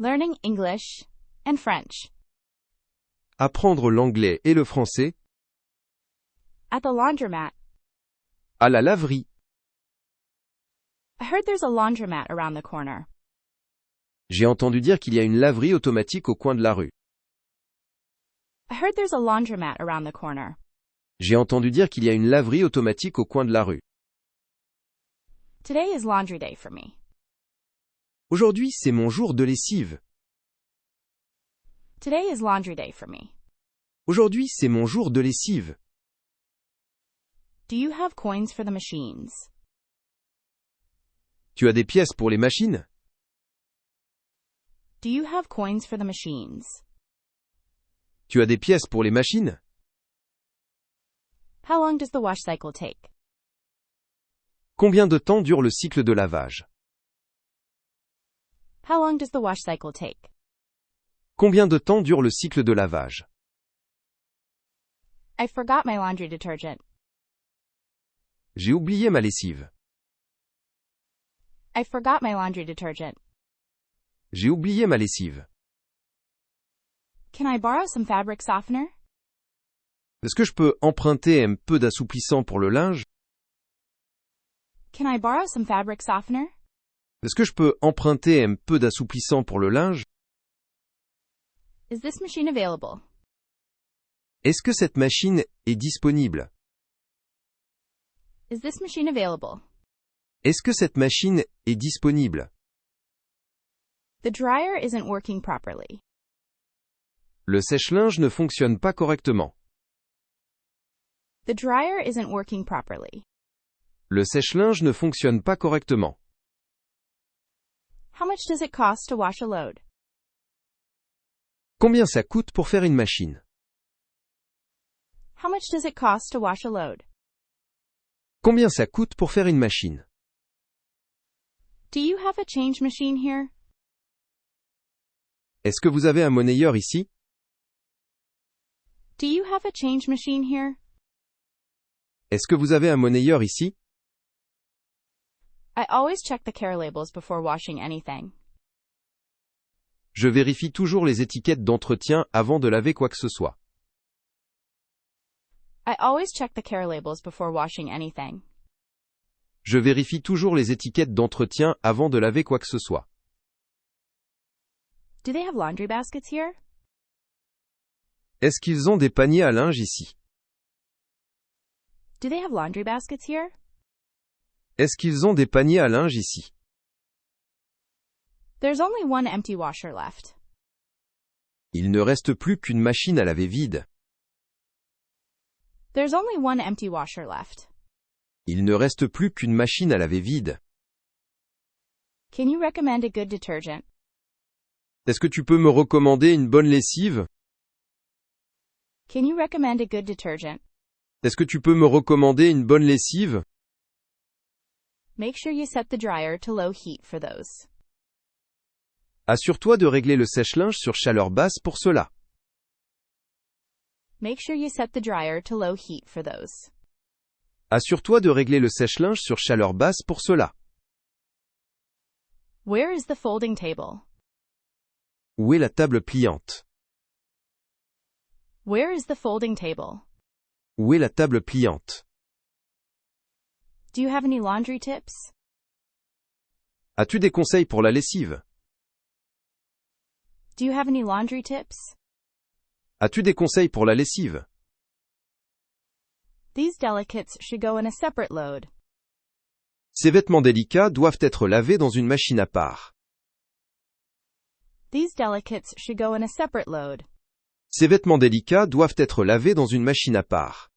Learning English and French. Apprendre l'anglais et le français. At the laundromat. À la laverie. I heard there's a laundromat around the corner. J'ai entendu dire qu'il y a une laverie automatique au coin de la rue. I heard there's a laundromat around the corner. J'ai entendu dire qu'il y a une laverie automatique au coin de la rue. Today is laundry day for me. Aujourd'hui, c'est mon jour de lessive. Today is laundry day for me. Aujourd'hui, c'est mon jour de lessive. Do you have coins for the machines? Tu as des pièces pour les machines? Do you have coins for the machines? Tu as des pièces pour les machines? How long does the wash cycle take? Combien de temps dure le cycle de lavage? How long does the wash cycle take? Combien de temps dure le cycle de lavage? I forgot my laundry detergent. J'ai oublié ma lessive. I forgot my laundry detergent. J'ai oublié ma lessive. Can I borrow some fabric softener? Est-ce que je peux emprunter un peu d'assouplissant pour le linge? Can I borrow some fabric softener? Est-ce que je peux emprunter un peu d'assouplissant pour le linge? Is this machine available? Est-ce que cette machine est disponible? Is this machine available? Est-ce que cette machine est disponible? The dryer isn't working properly. Le sèche-linge ne fonctionne pas correctement. The dryer isn't working properly. Le sèche-linge ne fonctionne pas correctement. How much does it cost to wash a load? Combien ça coûte pour faire une machine? How much does it cost to wash a load? Combien ça coûte pour faire une machine? Do you have a change machine here? Est-ce que vous avez un monnayeur ici? Do you have a change machine here? Est-ce que vous avez un monnayeur ici? I always check the care labels before washing anything. Je vérifie toujours les étiquettes d'entretien avant de laver quoi que ce soit. I always check the care labels before washing anything. Je vérifie toujours les étiquettes d'entretien avant de laver quoi que ce soit. Do they have laundry baskets here? Est-ce qu'ils ont des paniers à linge ici? Do they have laundry baskets here? Est-ce qu'ils ont des paniers à linge ici? There's only one empty washer left. Il ne reste plus qu'une machine à laver vide. There's only one empty washer left. Il ne reste plus qu'une machine à laver vide. Can you recommend a good detergent? Est-ce que tu peux me recommander une bonne lessive? Can you recommend a good detergent? Est-ce que tu peux me recommander une bonne lessive? Make sure you set the dryer to low heat for those. Assure-toi de régler le sèche-linge sur chaleur basse pour cela. Make sure you set the dryer to low heat for those. Assure-toi de régler le sèche-linge sur chaleur basse pour cela. Where is the folding table? Où est la table pliante? Where is the folding table? Où est la table pliante? Do you have any laundry tips? As-tu des conseils pour la lessive? Do you have any laundry tips? As-tu des conseils pour la lessive? These delicates should go in a separate load. Ces vêtements délicats doivent être lavés dans une machine à part. These delicates should go in a separate load. Ces vêtements délicats doivent être lavés dans une machine à part.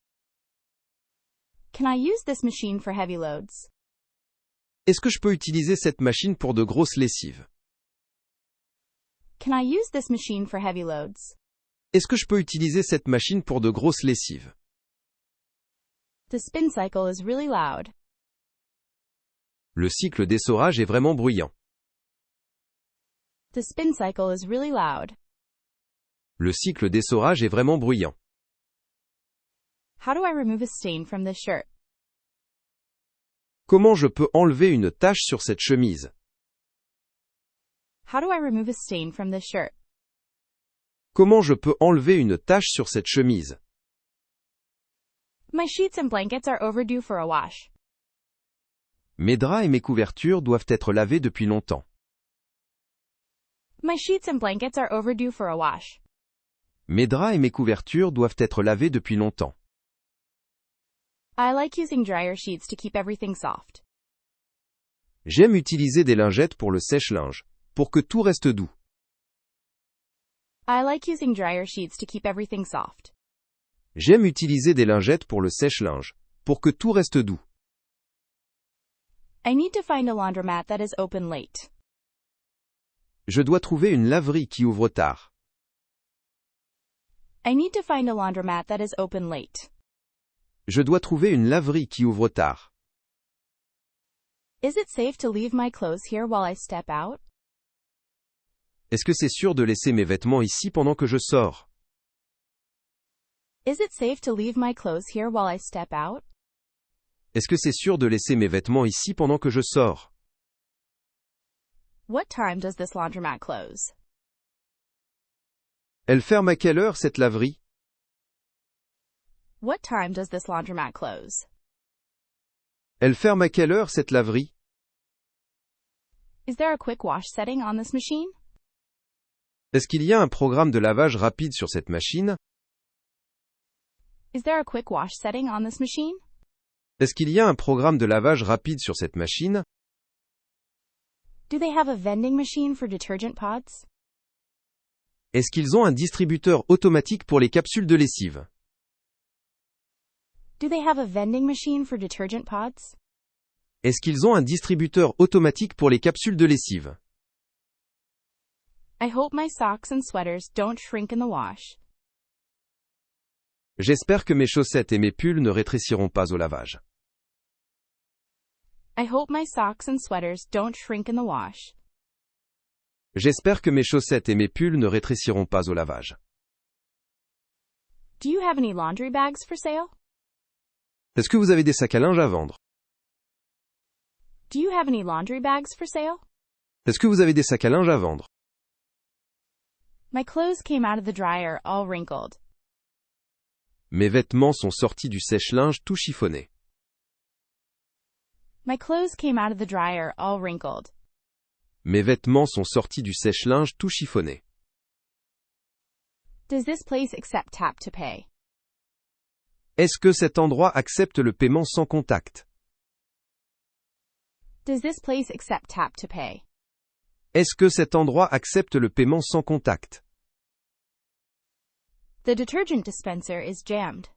Can I use this machine for heavy loads? Est-ce que je peux utiliser cette machine pour de grosses lessives? Can I use this machine for heavy loads? Est-ce que je peux utiliser cette machine pour de grosses lessives? The spin cycle is really loud. Le cycle d'essorage est vraiment bruyant. The spin cycle is really loud. Le cycle d'essorage est vraiment bruyant. How do I remove a stain from this shirt? Comment je peux enlever une tache sur cette chemise? How do I remove a stain from this shirt? Comment je peux enlever une tache sur cette chemise? My sheets and blankets are overdue for a wash. Mes draps et mes couvertures doivent être lavés depuis longtemps. My sheets and blankets are overdue for a wash. Mes draps et mes couvertures doivent être lavés depuis longtemps. I like using dryer sheets to keep everything soft. J'aime utiliser des lingettes pour le sèche-linge, pour que tout reste doux. I like using dryer sheets to keep everything soft. J'aime utiliser des lingettes pour le sèche-linge, pour que tout reste doux. I need to find a laundromat that is open late. Je dois trouver une laverie qui ouvre tard. I need to find a laundromat that is open late. Je dois trouver une laverie qui ouvre tard. Is it safe to leave my clothes here while I step out? Est-ce que c'est sûr de laisser mes vêtements ici pendant que je sors? Is it safe to leave my clothes here while I step out? Est-ce que c'est sûr de laisser mes vêtements ici pendant que je sors? What time does this laundromat close? Elle ferme à quelle heure cette laverie? What time does this laundromat close? Elle ferme à quelle heure cette laverie? Is there a quick wash setting on this machine? Est-ce qu'il y a un programme de lavage rapide sur cette machine? Is there a quick wash setting on this machine? Est-ce qu'il y a un programme de lavage rapide sur cette machine? Do they have a vending machine for detergent pods? Est-ce qu'ils ont un distributeur automatique pour les capsules de lessive? Do they have a vending machine for detergent pods? Est-ce qu'ils ont un distributeur automatique pour les capsules de lessive? I hope my socks and sweaters don't shrink in the wash. J'espère que mes chaussettes et mes pulls ne rétréciront pas au lavage. I hope my socks and sweaters don't shrink in the wash. J'espère que mes chaussettes et mes pulls ne rétréciront pas au lavage. Do you have any laundry bags for sale? Est-ce que vous avez des sacs à linge à vendre? Do you have any laundry bags for sale? Est-ce que vous avez des sacs à linge à vendre? My clothes came out of the dryer all wrinkled. Mes vêtements sont sortis du sèche-linge tout chiffonnés. My clothes came out of the dryer all wrinkled. Mes vêtements sont sortis du sèche-linge tout chiffonnés. Does this place accept tap to pay? Est-ce que cet endroit accepte le paiement sans contact? Does this place accept tap to pay? Est-ce que cet endroit accepte le paiement sans contact? The detergent dispenser is jammed.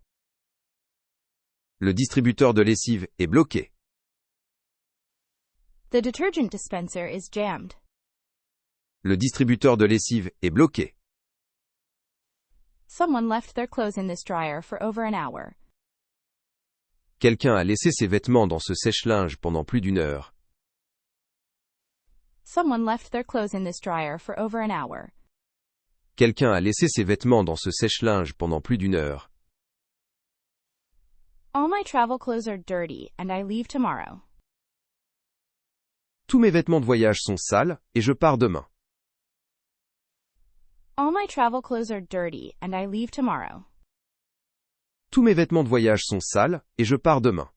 Le distributeur de lessive est bloqué. The detergent dispenser is jammed. Le distributeur de lessive est bloqué. Someone left their clothes in this dryer for over an hour. Quelqu'un a laissé ses vêtements dans ce sèche-linge pendant plus d'une heure. Someone left their clothes in this dryer for over an hour. Quelqu'un a laissé ses vêtements dans ce sèche-linge pendant plus d'une heure. All my travel clothes are dirty and I leave tomorrow. Tous mes vêtements de voyage sont sales, et je pars demain. All my travel clothes are dirty and I leave tomorrow. Tous mes vêtements de voyage sont sales, et je pars demain.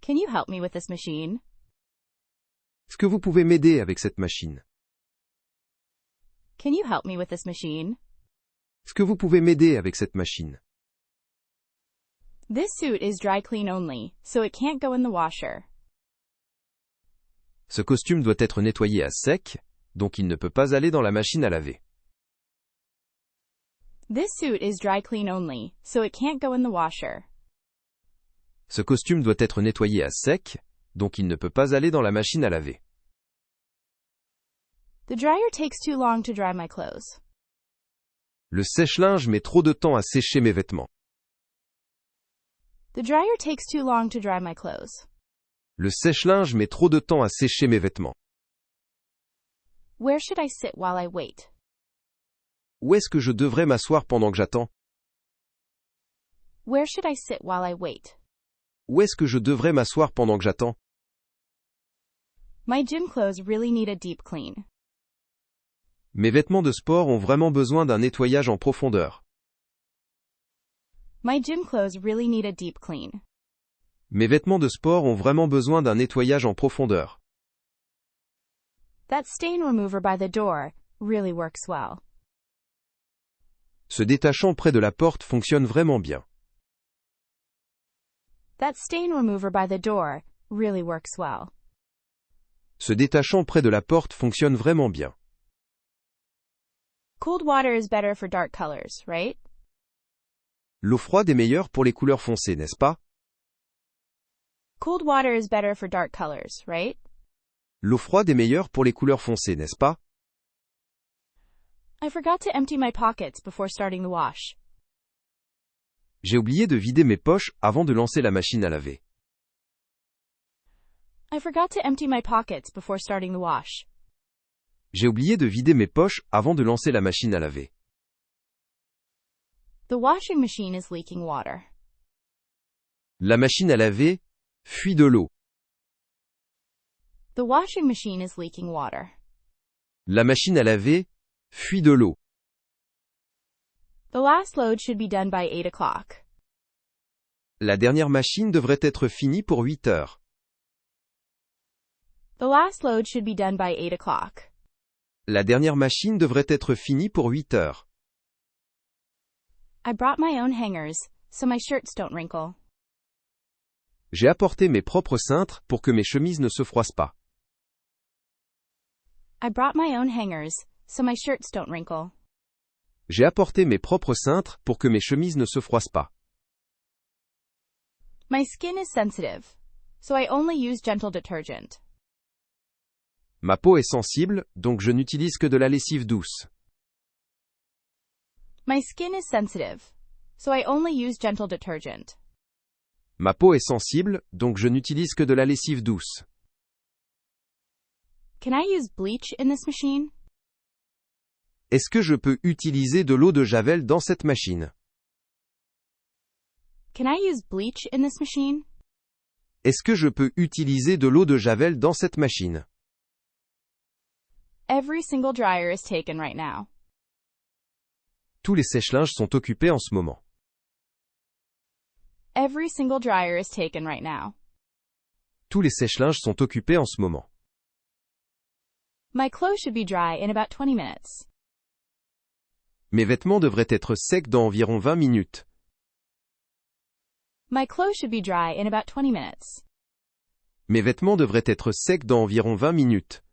Can you help me with this machine? Est-ce que vous pouvez m'aider avec cette machine? Can you help me with this machine? Est-ce que vous pouvez m'aider avec cette machine? This suit is dry clean only, so it can't go in the washer. Ce costume doit être nettoyé à sec, donc il ne peut pas aller dans la machine à laver. This suit is dry clean only, so it can't go in the washer. Ce costume doit être nettoyé à sec, donc il ne peut pas aller dans la machine à laver. The dryer takes too long to dry my clothes. Le sèche-linge met trop de temps à sécher mes vêtements. The dryer takes too long to dry my clothes. Le sèche-linge met trop de temps à sécher mes vêtements. Where should I sit while I wait? Où est-ce que je devrais m'asseoir pendant que j'attends? Where should I sit while I wait? Où est-ce que je devrais m'asseoir pendant que j'attends? My gym clothes really need a deep clean. Mes vêtements de sport ont vraiment besoin d'un nettoyage en profondeur. My gym clothes really need a deep clean. Mes vêtements de sport ont vraiment besoin d'un nettoyage en profondeur. That stain remover by the door really works well. Ce détachant près de la porte fonctionne vraiment bien. That stain remover by the door really works well. Ce détachant près de la porte fonctionne vraiment bien. Cold water is better for dark colors, right? L'eau froide est meilleure pour les couleurs foncées, n'est-ce pas? Cold water is better for dark colors, right? L'eau froide est meilleure pour les couleurs foncées, n'est-ce pas? I forgot to empty my pockets before starting the wash. J'ai oublié de vider mes poches avant de lancer la machine à laver. I forgot to empty my pockets before starting the wash. J'ai oublié de vider mes poches avant de lancer la machine à laver. The washing machine is leaking water. La machine à laver fuit de l'eau. The washing machine is leaking water. La machine à laver fuit de l'eau. The last load should be done by 8 o'clock. La dernière machine devrait être finie pour 8 heures. The last load should be done by 8 o'clock. La dernière machine devrait être finie pour 8 heures. I brought my own hangers, so my shirts don't wrinkle. J'ai apporté mes propres cintres pour que mes chemises ne se froissent pas. I brought my own hangers, so my shirts don't wrinkle. J'ai apporté mes propres cintres pour que mes chemises ne se froissent pas. My skin is sensitive, so I only use gentle detergent. Ma peau est sensible, donc je n'utilise que de la lessive douce. My skin is sensitive, so I only use gentle detergent. Ma peau est sensible, donc je n'utilise que de la lessive douce. Can I use bleach in this machine? Est-ce que je peux utiliser de l'eau de javel dans cette machine? Can I use bleach in this machine? Est-ce que je peux utiliser de l'eau de javel dans cette machine? Every single dryer is taken right now. Tous les sèche-linges sont occupés en ce moment. Every single dryer is taken right now. Tous les sèche-linges sont occupés en ce moment. My clothes should be dry in about 20 minutes. Mes vêtements devraient être secs dans environ 20 minutes. My clothes should be dry in about 20 minutes. Mes vêtements devraient être secs dans environ 20 minutes.